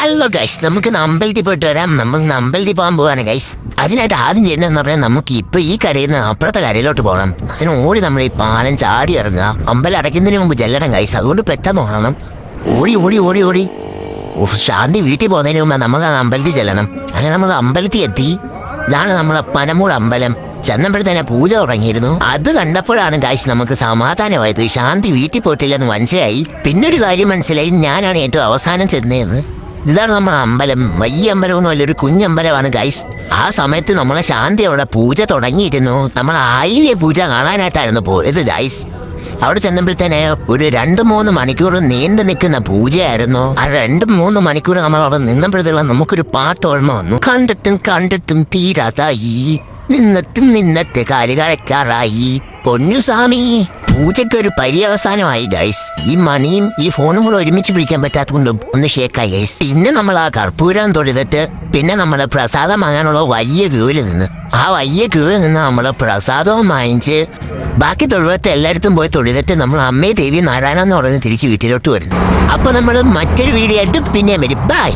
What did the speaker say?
Hello guys, നമുക്ക് അമ്പലത്തിൽ പോയിട്ട് വരാം. നമ്മൾ അമ്പലത്തിൽ പോകാൻ പോവാണ് ഗൈസ്. അതിനായിട്ട് ആദ്യം ചെയ്യേണ്ടതെന്ന് പറഞ്ഞാൽ നമുക്ക് ഇപ്പൊ ഈ കരയിൽ നിന്ന് അപ്പുറത്തെ കരയിലോട്ട് പോകണം. അതിന് ഓടി നമ്മൾ ഈ പാലം ചാടി ഇറങ്ങുക. അമ്പലം അടയ്ക്കുന്നതിന് മുമ്പ് ചെല്ലണം ഗൈസ്. അതുകൊണ്ട് പെട്ടെന്ന് ഓടണം. ഓടി ഓടി ഓടി ഓടി ശാന്തി വീട്ടിൽ പോകുന്നതിന് മുമ്പ് നമുക്ക് ആ അമ്പലത്തിൽ ചെല്ലണം. അങ്ങനെ നമ്മൾ അമ്പലത്തിൽ എത്തി. ഇതാണ് നമ്മളെ പനമൂട് അമ്പലം. ചെന്നപ്പോഴത്തേനെ പൂജ തുടങ്ങിയിരുന്നു. അത് കണ്ടപ്പോഴാണ് ഗൈസ് നമുക്ക് സമാധാനമായത്. ശാന്തി വീട്ടിൽ പോയിട്ടില്ലെന്ന് മനസ്സിലായി. പിന്നൊരു കാര്യം മനസ്സിലായി, ഞാനാണ് ഏറ്റവും അവസാനം ചെന്നതെന്ന്. ഇതാണ് നമ്മളെ അമ്പലം. വലിയ അമ്പലമൊന്നും അല്ല, ഒരു കുഞ്ഞമ്പലമാണ് ഗൈസ്. ആ സമയത്ത് നമ്മളെ ശാന്തി അവിടെ പൂജ തുടങ്ങിയിരുന്നു. നമ്മൾ ആയിരം പൂജ കാണാനായിട്ടായിരുന്നു പോയത് ഗൈസ്. അവിടെ ചെന്നപ്പോഴത്തേനെ ഒരു 2-3 മണിക്കൂർ നീണ്ടു നിൽക്കുന്ന പൂജയായിരുന്നു. ആ 2-3 മണിക്കൂർ നമ്മൾ അവിടെ നിന്നപ്പോഴത്തേക്കും നമുക്കൊരു പാട്ട് ഓർമ്മ വന്നു. കണ്ടിട്ടും തീരാതായി, നിന്നിട്ട് കാര്യക്കാരായി പൊന്നുസ്വാമി. പൂജയ്ക്കൊരു പര്യവസാനമായി ഗൈസ്. ഈ മണിയും ഈ ഫോണും കൂടെ ഒരുമിച്ച് പിടിക്കാൻ പറ്റാത്തതുകൊണ്ടും ഒന്ന് ഷേക്കായി ഗൈസ്. പിന്നെ നമ്മൾ ആ കർപ്പൂരം തൊഴുതിട്ട് പിന്നെ നമ്മൾ പ്രസാദം വാങ്ങാനുള്ള വലിയ ക്യൂവിൽ നിന്ന് നമ്മൾ പ്രസാദവും വാങ്ങിച്ച് ബാക്കി തൊഴുവത്തെ എല്ലായിടത്തും പോയി തൊഴുതിട്ട് നമ്മൾ അമ്മയെ ദേവി നാരായണ എന്ന് പറഞ്ഞ് തിരിച്ച് വീട്ടിലോട്ട് വരുന്നു. അപ്പൊ നമ്മൾ മറ്റൊരു വീഡിയോ ആയിട്ട് പിന്നെ വരും. ബൈ.